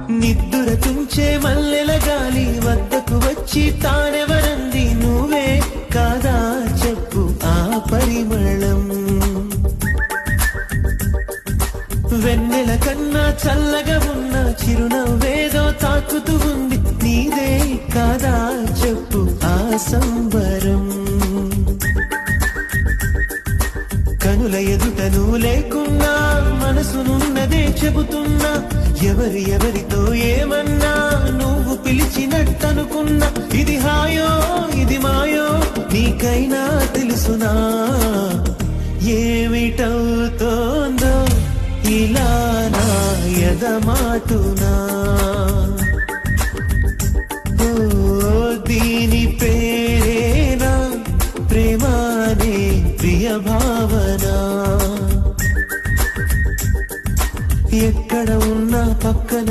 నిద్దుర తుంచే మల్లెల గాలి వద్దకు వచ్చి తానెవరంది నువ్వే కాదా చెప్పు ఆ పరిమళం వెన్నెల కన్నా చల్లగా ఉన్న చిరునవ్వేదో తాకుతూ ఉంది నీదే కాదా చెప్పు ఆ సంబరం కనుల ఎదుట నువ్వు లేకున్నా మనసునున్నదే చెబుతున్నా ఎవరితో ఏమన్నా నువ్వు పిలిచినట్టనుకున్నా ఇది హాయో ఇది మాయో నీకైనా తెలుసునా ఏమిటవుతోందో ఇలా నా ఎదమాటునా దీని పేరేనా ప్రేమానే ప్రియ భావన ఎక్కడ ఉన్నా పక్కన